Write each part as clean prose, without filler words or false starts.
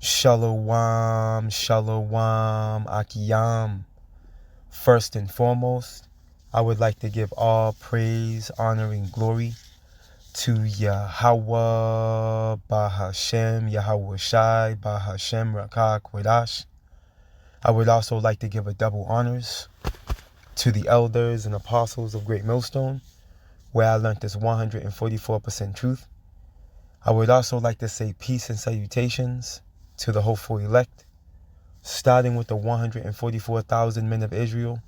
Shalom, shalom, akiyam. First and foremost, I would like to give all praise, honor, and glory to Yahweh, Bahashem, Yahweh Shai, Bahashem, Rakak, Wadash. I would also like to give a double honors to the elders and apostles of Great Millstone, where I learned this 144% truth. I would also like to say peace and salutations to the hopeful elect, starting with the 144,000 men of Israel,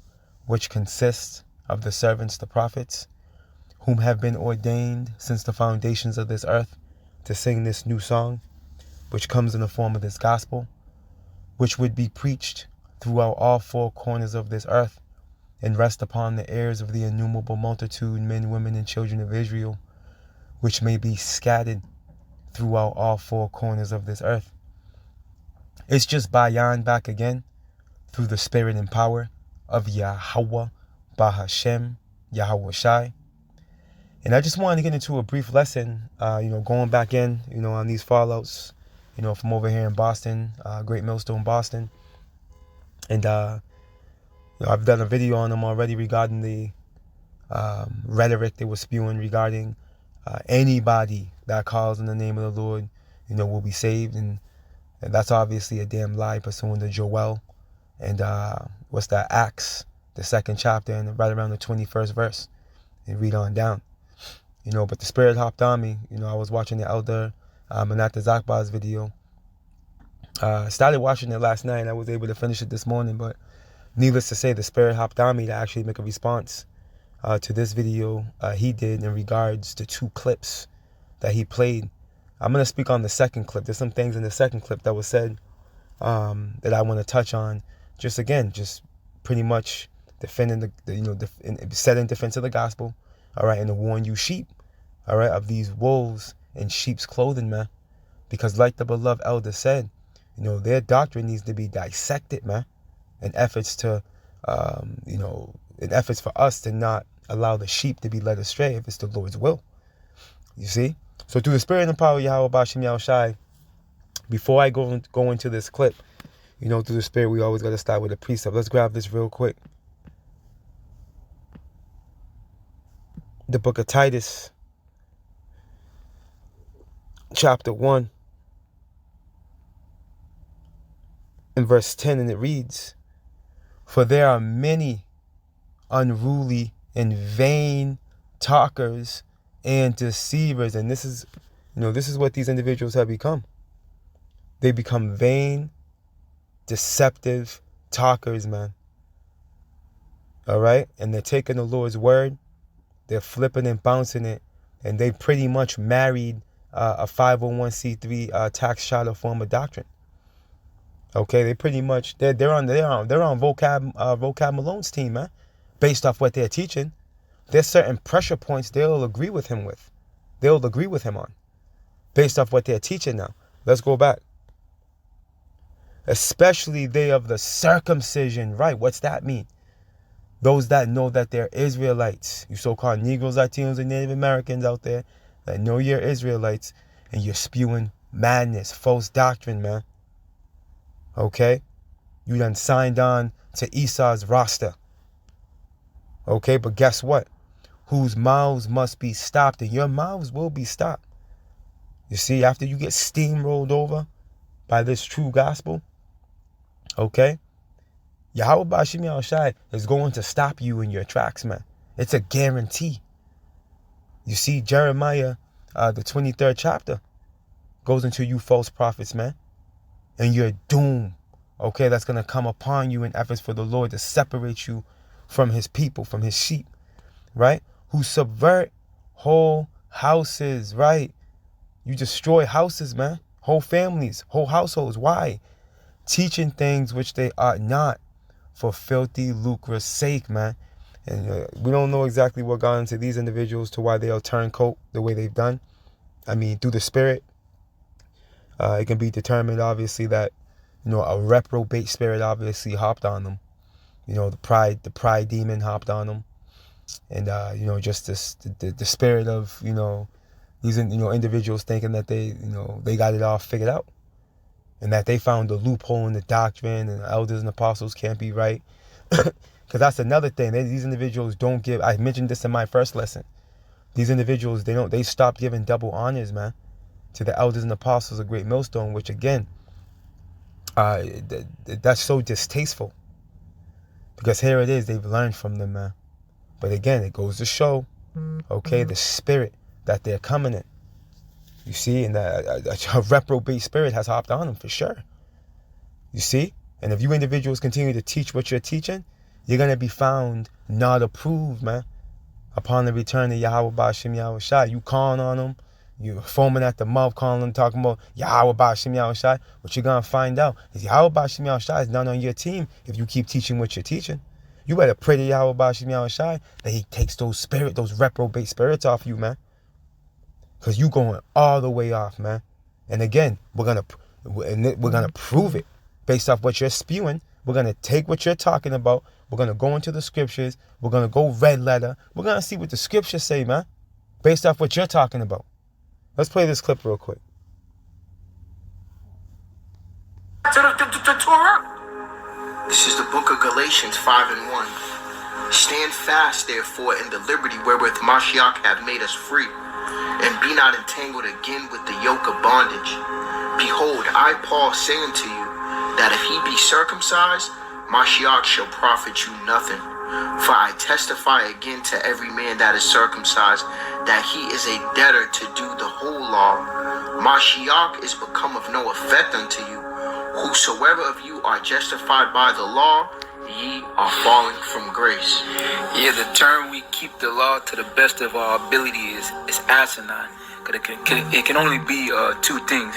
which consists of the servants, the prophets, whom have been ordained since the foundations of this earth to sing this new song, which comes in the form of this gospel, which would be preached throughout all four corners of this earth and rest upon the ears of the innumerable multitude, men, women, and children of Israel, which may be scattered throughout all four corners of this earth. It's just Bayan back again through the spirit and power of Yahweh, Bahashem, Yahweh Shai. And I just wanted to get into a brief lesson, going back in, on these fallouts, from over here in Boston, Great Millstone, Boston. And, I've done a video on them already regarding the rhetoric they were spewing regarding anybody that calls in the name of the Lord, will be saved. And that's obviously a damn lie pursuant to Joel. And what's that? Acts, the 2nd chapter, and right around the 21st verse. And read on down. But the Spirit hopped on me. I was watching the Elder Manata Zakba's video. Started watching it last night. I was able to finish it this morning. But needless to say, the Spirit hopped on me to actually make a response to this video he did in regards to 2 clips that he played. I'm going to speak on the 2nd clip. There's some things in the 2nd clip that was said that I want to touch on. Just pretty much defending set in defense of the gospel. All right, and to warn you sheep, all right, of these wolves in sheep's clothing, man. Because like the beloved elder said, their doctrine needs to be dissected, man. In efforts for us to not allow the sheep to be led astray if it's the Lord's will. You see? So through the spirit and power of Yahweh Bashim Yahweh Shai, before I go into this clip, through the spirit, we always got to start with a precept. Let's grab this real quick. The book of Titus, chapter 1, and verse 10, and it reads, "For there are many unruly and vain talkers and deceivers." And this is what these individuals have become. They become vain, deceptive talkers, man. All right? And they're taking the Lord's word, they're flipping and bouncing it, and they pretty much married a 501c3 tax shelter form of doctrine. Okay, they pretty much they're on Vocab Malone's team, man. Based off what they're teaching, there's certain pressure points they'll agree with him on, based off what they're teaching. Now, let's go back. Especially they of the circumcision, right? What's that mean? Those that know that they're Israelites, you so-called Negroes, Latinos, and Native Americans out there that know you're Israelites, and you're spewing madness, false doctrine, man. Okay? You done signed on to Esau's roster. Okay, but guess what? Whose mouths must be stopped, and your mouths will be stopped. You see, after you get steamrolled over by this true gospel, okay, Yahweh Bashim Yahweh Shai is going to stop you in your tracks, man. It's a guarantee. You see, Jeremiah, the 23rd chapter, goes into you false prophets, man. And your doom, okay, that's going to come upon you in efforts for the Lord to separate you from his people, from his sheep, right? Who subvert whole houses, right? You destroy houses, man. Whole families, whole households. Why? Teaching things which they ought not, for filthy lucre's sake, man. And we don't know exactly what got into these individuals to why they'll turncoat the way they've done. I mean, through the spirit, it can be determined, obviously, that, a reprobate spirit obviously hopped on them. The pride demon hopped on them. And, just the spirit of, these, individuals thinking that they got it all figured out. and that they found a loophole in the doctrine and the elders and apostles can't be right. Because that's another thing. These individuals don't give, I mentioned this in my first lesson. These individuals, they stop giving double honors, man, to the elders and apostles of Great Millstone, which again, that's so distasteful. Because here it is, they've learned from them, man. But again, it goes to show, okay, the spirit that they're coming in. You see, and a reprobate spirit has hopped on them for sure. You see? And if you individuals continue to teach what you're teaching, you're going to be found not approved, man. Upon the return of Yahweh Ba'Shem Yahweh Shai, you calling on them, you foaming at the mouth, calling them, talking about Yahweh Ba'Shem Yahweh Shai. What you're going to find out is Yahweh Ba'Shem Yahweh Shai is not on your team if you keep teaching what you're teaching. You better pray to Yahweh Ba'Shem Yahweh Shai that he takes those reprobate spirits off you, man. Because you going all the way off, man. And again, we're gonna prove it based off what you're spewing. We're gonna take what you're talking about. We're gonna go into the scriptures. We're gonna go red letter. We're gonna see what the scriptures say, man, based off what you're talking about. Let's play this clip real quick. The Torah. This is the book of Galatians 5:1. Stand fast, therefore, in the liberty wherewith Mashiach hath made us free, and be not entangled again with the yoke of bondage. Behold, I, Paul, say unto you, that if he be circumcised, Mashiach shall profit you nothing. For I testify again to every man that is circumcised, that he is a debtor to do the whole law. Mashiach is become of no effect unto you. Whosoever of you are justified by the law, ye are falling from grace. Yeah, the term we keep the law to the best of our ability is asinine. It can only be two things,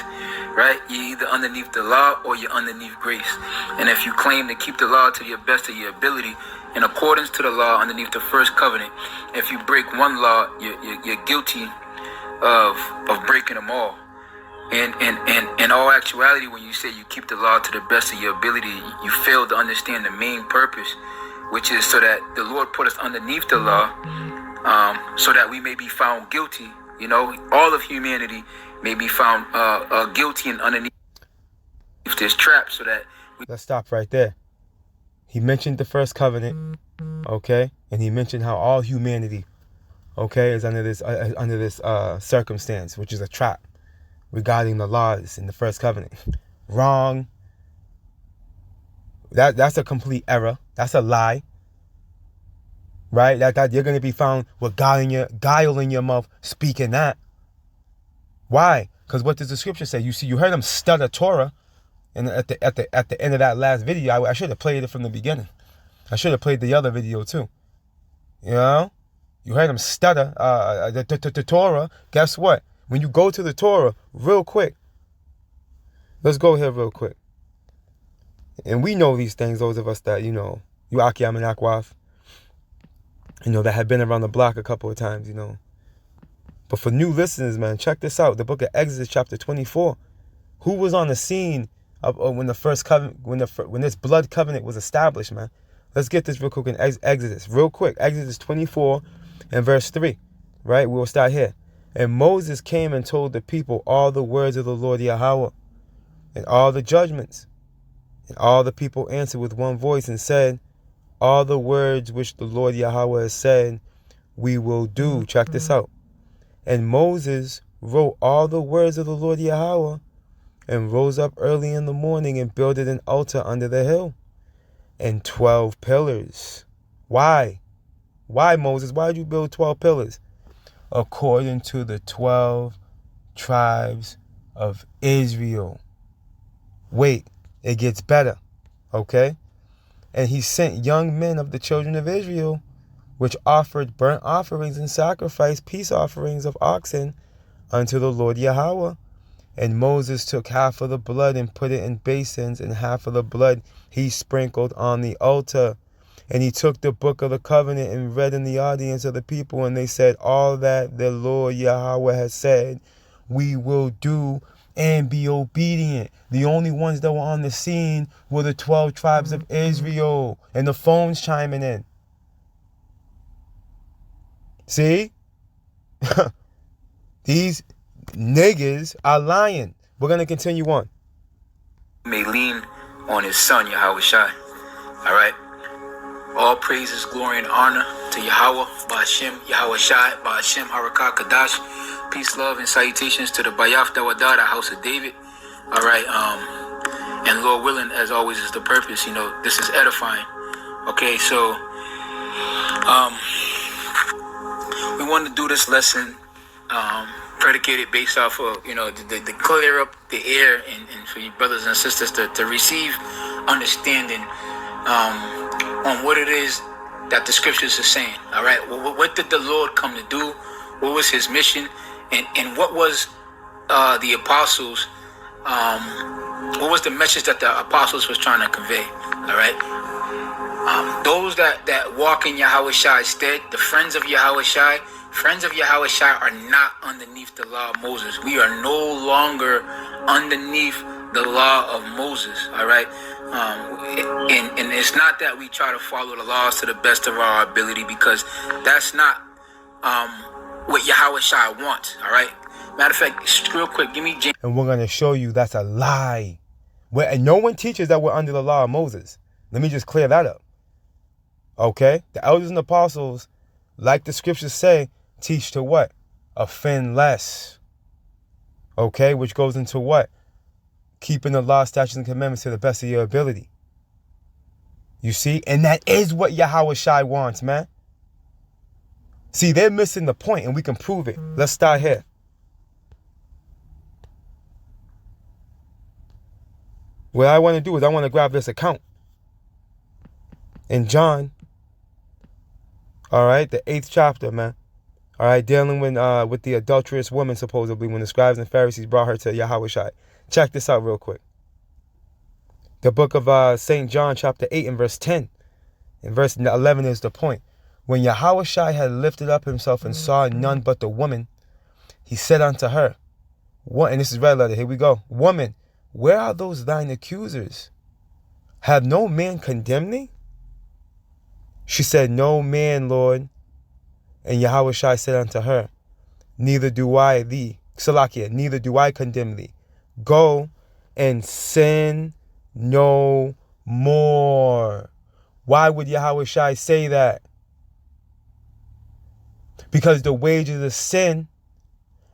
right? You're either underneath the law or you're underneath grace. And if you claim to keep the law to your best of your ability, in accordance to the law underneath the first covenant, if you break one law, you're guilty of breaking them all. And in all actuality, when you say you keep the law to the best of your ability, you fail to understand the main purpose, which is so that the Lord put us underneath the law, so that we may be found guilty. You know, all of humanity may be found guilty and underneath this trap, so that Let's stop right there. He mentioned the first covenant, okay, and he mentioned how all humanity, okay, is under this circumstance, which is a trap regarding the laws in the first covenant. Wrong. That's a complete error. That's a lie. Right? That you're going to be found with guile in your mouth speaking that. Why? Because what does the scripture say? You heard him stutter Torah, and at the end of that last video, I should have played it from the beginning. I should have played the other video too. You know? You heard him stutter the Torah. Guess what? When you go to the Torah, real quick. Let's go here real quick. And we know these things, those of us that, you know, you Akiyam and Akwaf, you know, that have been around the block a couple of times, you know. But for new listeners, man, check this out. The book of Exodus, chapter 24. Who was on the scene of when the first covenant, when this blood covenant was established, man? Let's get this real quick in Exodus. Real quick. Exodus 24 and verse 3. Right? We'll start here. And Moses came and told the people all the words of the Lord Yahweh and all the judgments. And all the people answered with one voice and said, all the words which the Lord Yahweh has said, we will do. Check this out. And Moses wrote all the words of the Lord Yahweh and rose up early in the morning and builded an altar under the hill and 12 pillars. Why? Why, Moses? Why did you build 12 pillars? According to the 12 tribes of Israel. Wait, it gets better. Okay? And he sent young men of the children of Israel, which offered burnt offerings and sacrificed peace offerings of oxen unto the Lord Yahweh. And Moses took half of the blood and put it in basins, and half of the blood he sprinkled on the altar. And he took the book of the covenant and read in the audience of the people, and they said, all that the Lord Yahweh has said, we will do and be obedient. The only ones that were on the scene were the 12 tribes of Israel. And the phone's chiming in. See? These niggas are lying. We're going to continue on. may lean on his son, Yahweh Shai. All right. All praises, glory, and honor to Yahweh, Ba'ashem, Yahweh Shai, Ba'ashem, Harakah, Kadash. Peace, love, and salutations to the Bayaf Dawadah, the house of David. All right. And Lord willing, as always, is the purpose. This is edifying. Okay, so we want to do this lesson predicated based off of, the clear up the air and for you brothers and sisters to receive understanding on what it is that the scriptures are saying. All right, what did the Lord come to do? What was his mission? And what was the apostles, what was the message that the apostles was trying to convey? All right. Those that walk in Yahweh Shai's stead, the friends of Yahweh Shai are not underneath the law of Moses. We are no longer underneath the law of Moses. All right. And it's not that we try to follow the laws to the best of our ability, because that's not what Yahweh Shai wants. All right. Matter of fact, real quick, give me James. And we're going to show you that's a lie. And no one teaches that we're under the law of Moses. Let me just clear that up. Okay? The elders and apostles, like the scriptures say, teach to what? Offend less. Okay? Which goes into what? Keeping the law, statutes, and commandments to the best of your ability. You see? And that is what Yahweh Shai wants, man. See, they're missing the point, and we can prove it. Let's start here. What I want to do is I want to grab this account in John, all right, the 8th chapter, man. All right, dealing with the adulterous woman, supposedly, when the scribes and Pharisees brought her to Yahweh Shai. Check this out real quick. The book of St. John, chapter 8 and verse 10. And verse 11 is the point. When Yahweh Shai had lifted up himself and saw none but the woman, he said unto her, "What?" And this is red letter. Here we go. "Woman, where are those thine accusers? Have no man condemned thee?" She said, "No man, Lord." And Yahweh Shai said unto her, "Neither do I thee," Salakia, "neither do I condemn thee. Go and sin no more." Why would Yahweh Shai say that? Because the wages of sin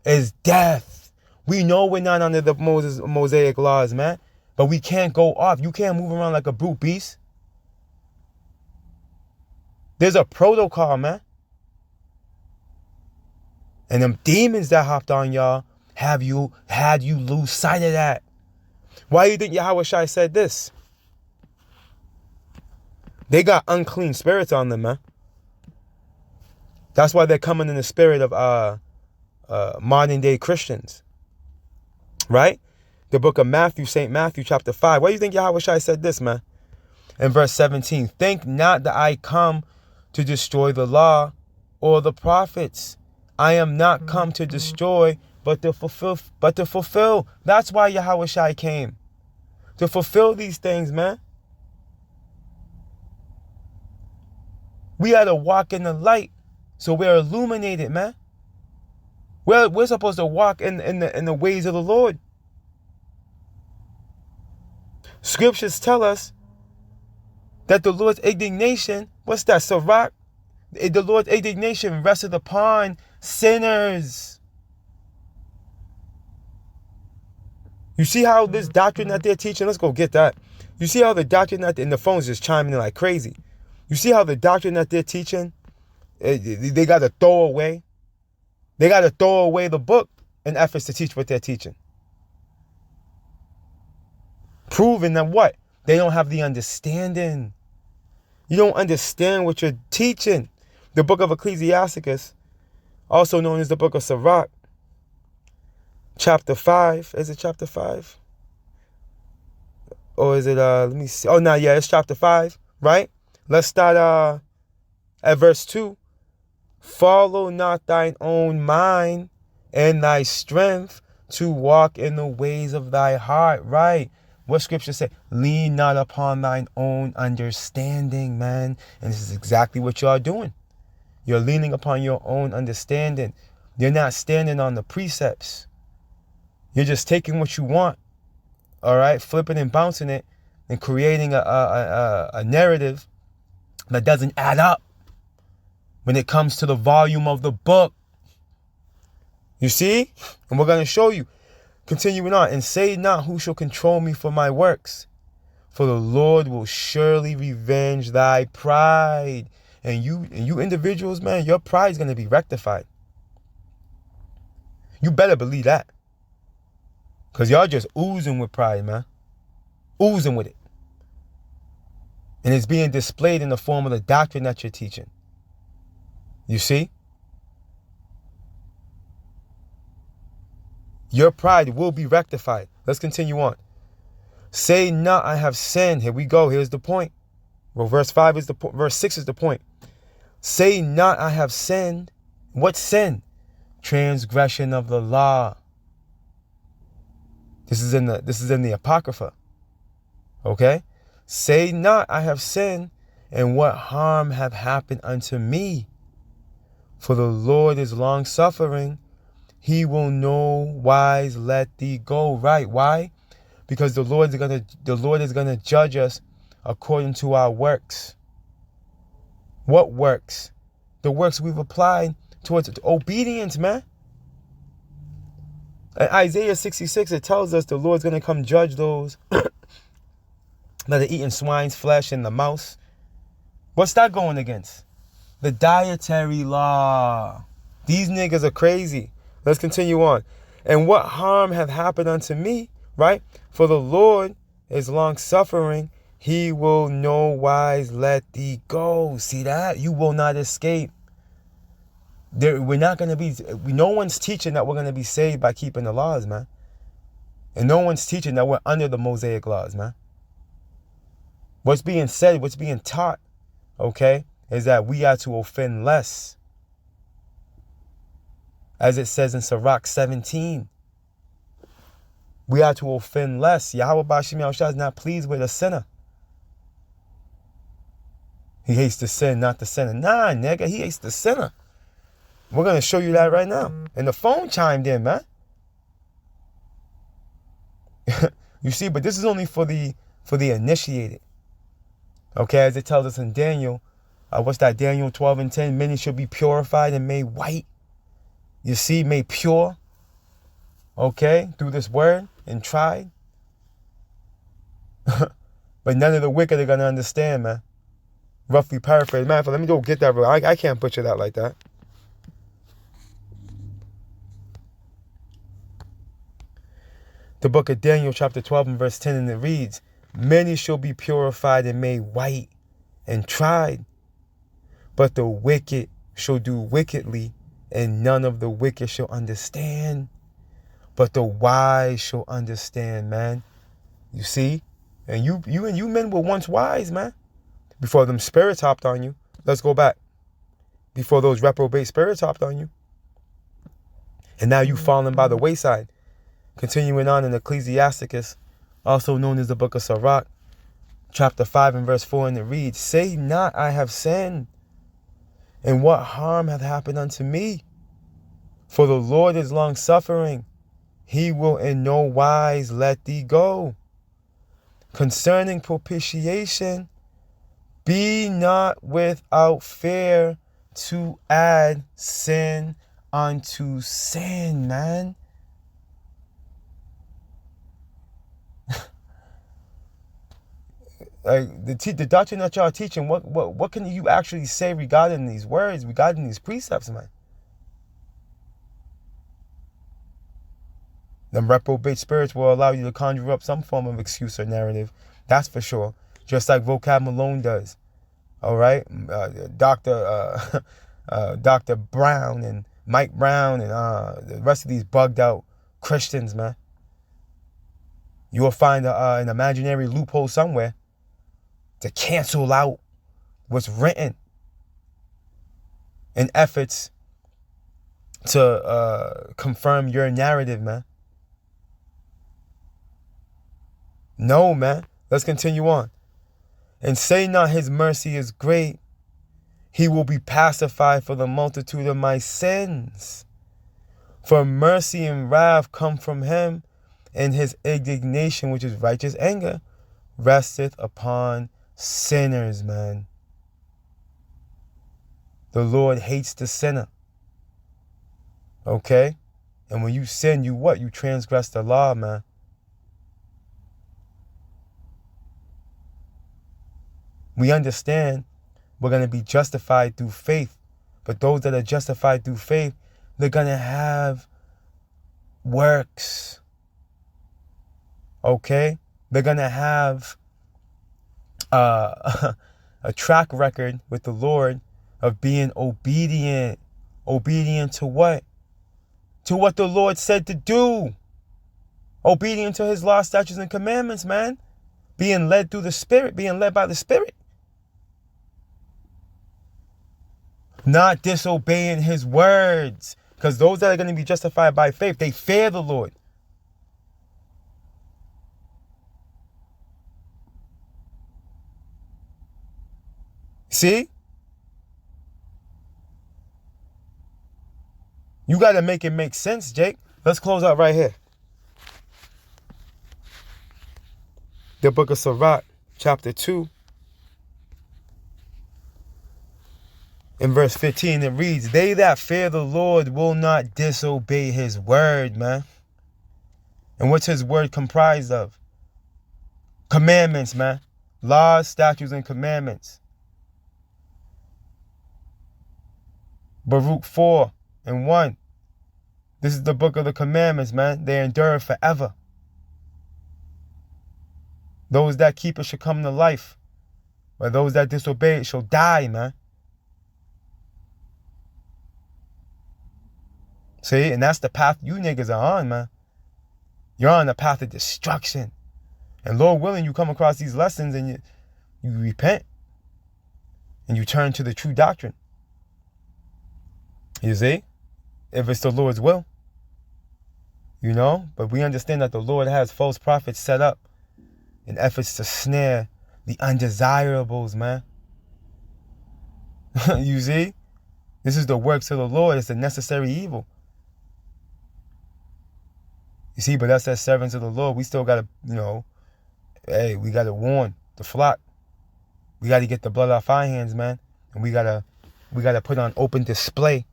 is death. We know we're not under the Mosaic laws, man. But we can't go off. You can't move around like a brute beast. There's a protocol, man. And them demons that hopped on y'all had you lose sight of that. Why do you think Yahweh Shai said this? They got unclean spirits on them, man. That's why they're coming in the spirit of modern day Christians. Right? The book of Matthew, St. Matthew, chapter 5. Why do you think Yahweh Shai said this, man? In verse 17, "Think not that I come to destroy the law or the prophets. I am not come to destroy, but to fulfill. That's why Yahweh Shai came. To fulfill these things, man. We had to walk in the light, so we're illuminated, man. We're supposed to walk in the ways of the Lord. Scriptures tell us that the Lord's indignation, what's that, Sirach? The Lord's indignation rested upon sinners. You see how this doctrine that they're teaching, let's go get that. You see how the doctrine that, and the phone's just chiming in like crazy. You see how the doctrine that they're teaching, they got to throw away. They got to throw away the book in efforts to teach what they're teaching. Proving that what? They don't have the understanding. You don't understand what you're teaching. The book of Ecclesiasticus, also known as the book of Sirach, chapter 5. Is it chapter 5? Or is it, let me see. Oh, no, yeah, it's chapter 5, right? Let's start at verse 2. "Follow not thine own mind and thy strength to walk in the ways of thy heart." Right? What scripture say? "Lean not upon thine own understanding," man. And this is exactly what y'all doing. You're leaning upon your own understanding. You're not standing on the precepts. You're just taking what you want all right, flipping and bouncing it and creating a narrative that doesn't add up when it comes to the volume of the book. You see? And we're going to show you. Continuing on. And say not, who shall control me for my works? For the Lord will surely revenge thy pride. And you individuals, man, your pride is going to be rectified. You better believe that. Because y'all just oozing with pride, man. Oozing with it. And it's being displayed in the form of the doctrine that you're teaching. You see? Your pride will be rectified. Let's continue on. Say not, I have sinned. Here we go. Here's the point. Well, verse 5 is the point. Verse 6 is the point. Say not, I have sinned. What sin? Transgression of the law. This is in the Apocrypha. Okay? Say not, I have sinned, and what harm have happened unto me? For the Lord is long suffering. He will no wise let thee go. Right? Why? Because the Lord is gonna judge us according to our works. What works? The works we've applied towards obedience, man. In Isaiah 66, it tells us the Lord's gonna come judge those that are eating swine's flesh and the mouse. What's that going against? The dietary law. These niggas are crazy. Let's continue on. And what harm hath happened unto me? Right? For the Lord is long suffering. He will no wise let thee go. See that? You will not escape. We're not going to be, no one's teaching that we're going to be saved by keeping the laws, man. And no one's teaching that we're under the Mosaic laws, man. What's being said, what's being taught, okay, is that we are to offend less. As it says in Sirach 17. We are to offend less. Yahweh Bashim Yahushua is not pleased with a sinner. He hates the sin, not the sinner. Nah, nigga, he hates the sinner. We're going to show you that right now. And the phone chimed in, man. You see, but this is only for the initiated. Okay, as it tells us in Daniel, what's that? Daniel 12:10. Many shall be purified and made white. You see, made pure. Okay, through this word and tried. But none of the wicked are going to understand, man. Roughly paraphrased. Man, let me go get that. I can't butcher that like that. The book of Daniel, chapter 12 and verse 10, and it reads, many shall be purified and made white and tried, but the wicked shall do wickedly, and none of the wicked shall understand, but the wise shall understand, man. You see? And you men were once wise, man. Before them spirits hopped on you. Let's go back. Before those reprobate spirits hopped on you. And now you've fallen by the wayside. Continuing on in Ecclesiasticus, also known as the book of Sirach, chapter 5 and verse 4, and it reads, say not, I have sinned, and what harm hath happened unto me? For the Lord is long suffering. He will in no wise let thee go. Concerning propitiation, be not without fear to add sin unto sin, man. Like the doctrine that y'all are teaching, what can you actually say regarding these words, regarding these precepts, man? Them reprobate spirits will allow you to conjure up some form of excuse or narrative. That's for sure. Just like Vocab Malone does. All right? Dr. Brown and Mike Brown and the rest of these bugged out Christians, man. You will find an imaginary loophole somewhere to cancel out what's written in efforts to confirm your narrative, man. No, man. Let's continue on. And say not his mercy is great. He will be pacified for the multitude of my sins. For mercy and wrath come from him, and his indignation, which is righteous anger, resteth upon sinners, man. The Lord hates the sinner. Okay? And when you sin, you what? You transgress the law, man. We understand we're going to be justified through faith. But those that are justified through faith, they're going to have works. Okay? They're going to have a track record with the Lord of being obedient. Obedient to what? To what the Lord said to do. Obedient to his law, statutes, and commandments, man. Being led through the Spirit. Being led by the Spirit. Not disobeying his words. Because those that are going to be justified by faith, they fear the Lord. See? You got to make it make sense, Jake. Let's close out right here. The book of Sirach, chapter 2. In verse 15, it reads, they that fear the Lord will not disobey his word, man. And what's his word comprised of? Commandments, man. Laws, statutes, and commandments. Baruch 4:1. This is the book of the commandments, man. They endure forever. Those that keep it shall come to life. But those that disobey it shall die, man. See, and that's the path you niggas are on, man. You're on the path of destruction. And Lord willing, you come across these lessons and you repent. And you turn to the true doctrine. You see? If it's the Lord's will. You know? But we understand that the Lord has false prophets set up in efforts to snare the undesirables, man. You see? This is the works of the Lord. It's a necessary evil. You see, but us as servants of the Lord, we still got to, hey, we got to warn the flock. We got to get the blood off our hands, man. And we got to put on open display,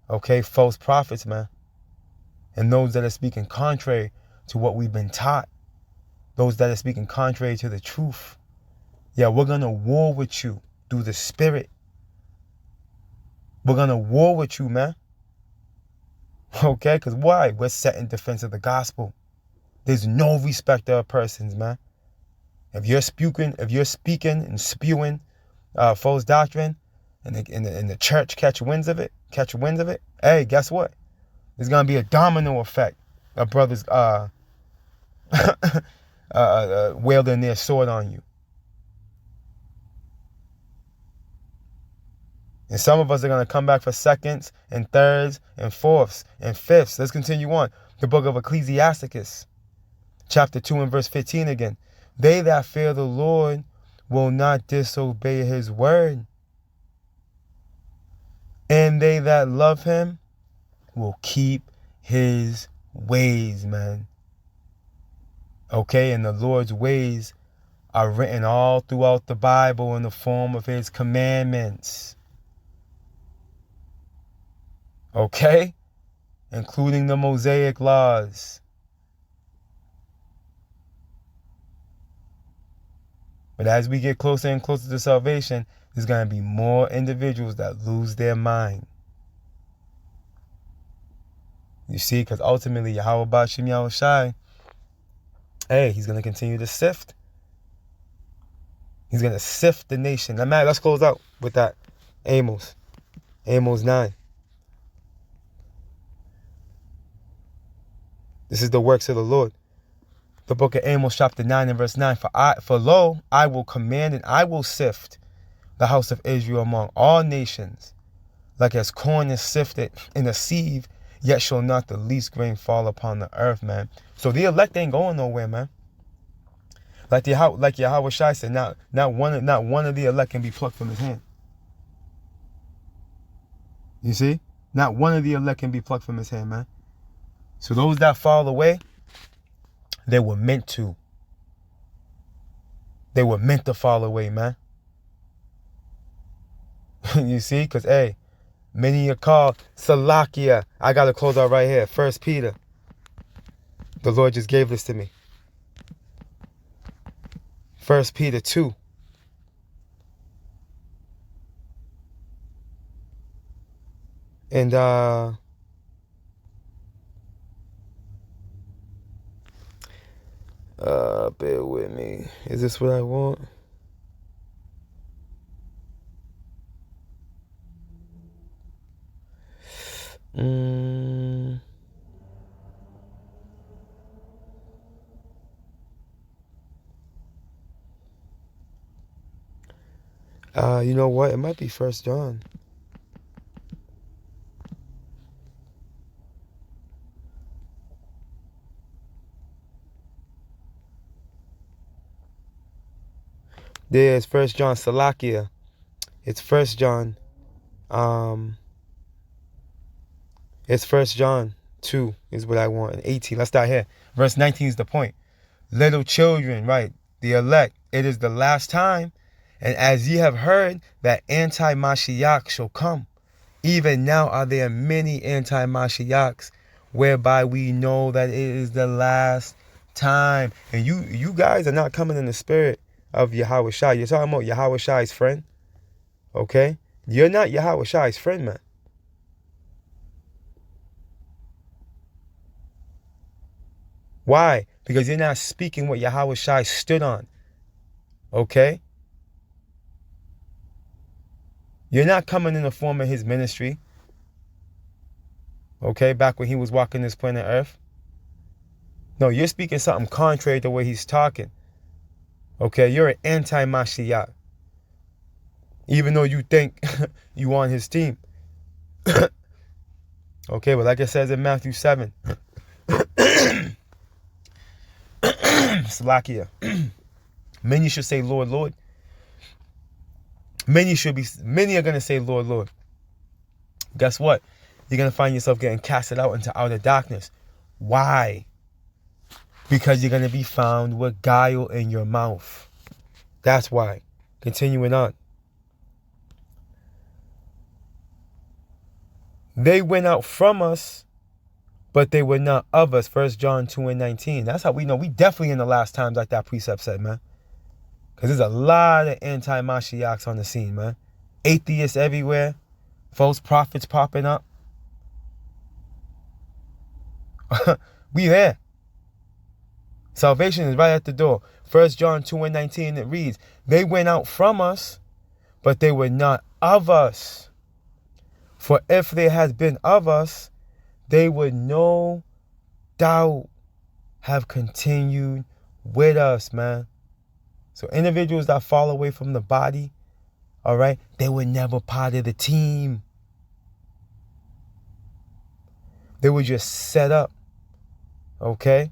okay, false prophets, man. And those that are speaking contrary to what we've been taught. Those that are speaking contrary to the truth. Yeah, we're going to war with you through the Spirit. We're going to war with you, man. Okay, because why? We're set in defense of the gospel. There's no respect of persons, man. If you're speaking and spewing false doctrine, and the church catch winds of it, hey, guess what? There's gonna be a domino effect of brothers wielding their sword on you. And some of us are going to come back for seconds and thirds and fourths and fifths. Let's continue on. The book of Ecclesiasticus, chapter 2 and verse 15 again. They that fear the Lord will not disobey his word. And they that love him will keep his ways, man. Okay, and the Lord's ways are written all throughout the Bible in the form of his commandments. Okay? Including the Mosaic laws. But as we get closer and closer to salvation, there's going to be more individuals that lose their mind. You see, because ultimately, Yahweh Ba'Shem Yahweh Shai, hey, he's going to continue to sift. He's going to sift the nation. Now, man, let's close out with that. Amos 9. This is the works of the Lord. The book of Amos, chapter 9 and verse 9. For lo, I will command and I will sift the house of Israel among all nations, like as corn is sifted in a sieve, yet shall not the least grain fall upon the earth, man. So the elect ain't going nowhere, man. Like Yahweh Shai said, not one of the elect can be plucked from his hand. You see? Not one of the elect can be plucked from his hand, man. So those that fall away, They were meant to. They were meant to fall away, man. You see? Because, hey, many are called Salakia. I got to close out right here. 1 Peter. The Lord just gave this to me. 1 Peter 2. And, bear with me. Is this what I want? You know what? It might be 1 John. There's 1 John Salakia. It's 1 John. It's 1 John 2 is what I want. And 18. Let's start here. Verse 19 is the point. Little children, right? The elect. It is the last time. And as ye have heard that anti-Mashiach shall come, even now are there many anti-Mashiachs, whereby we know that it is the last time. And you guys are not coming in the spirit of Yahweh Shai. You're talking about Yahweh Shai's friend. Okay? You're not Yahweh Shai's friend, man. Why? Because you're not speaking what Yahweh Shai stood on. Okay? You're not coming in the form of his ministry. Okay? Back when he was walking this planet Earth. No, you're speaking something contrary to the way he's talking. Okay? You're an anti-Mashiach. Even though you think you on his team. Okay, but like it says in Matthew 7. Salakia. Many should say, Lord, Lord. Many are going to say, Lord, Lord. Guess what? You're going to find yourself getting casted out into outer darkness. Why? Because you're going to be found with guile in your mouth. That's why. Continuing on. They went out from us, but they were not of us. 1 John 2 and 19. That's how we know we definitely in the last times, like that precept said, man. Because there's a lot of anti-Mashiachs on the scene, man. Atheists everywhere. False prophets popping up. We there. Salvation is right at the door. 1 John 2 and 19, it reads, they went out from us, but they were not of us. For if they had been of us, they would no doubt have continued with us, man. So individuals that fall away from the body, all right, they were never part of the team. They were just set up, okay,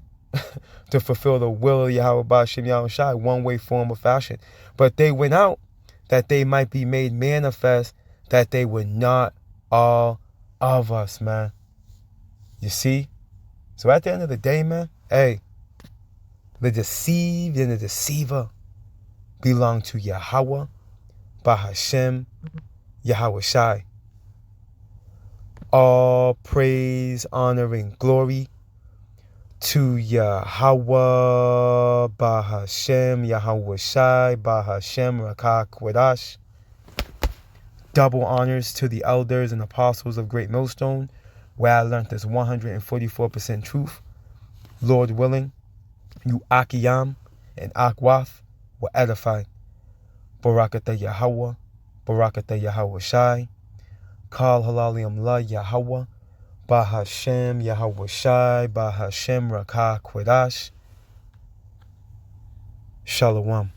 to fulfill the will of Yahweh Ba'ashem Yahweh Shai, one way, form, or fashion. But they went out that they might be made manifest that they were not all of us, man. You see? So at the end of the day, man, hey, the deceived and the deceiver belong to Yahweh, Bahashem, Yahweh Shai. All praise, honor, and glory to Yahweh, Bahashem, Yahweh Shai, Bahashem, Rakah Kwadash. Double honors to the elders and apostles of Great Millstone, where I learned this 144% truth. Lord willing, you Akiyam and Akwath were edified. Barakatah Yahweh, Barakatah Yahweh Shai, Kal Halaliam La Yahweh, Bahashem Yahweh Shai, Bahashem Rakah Kwadash. Shalom.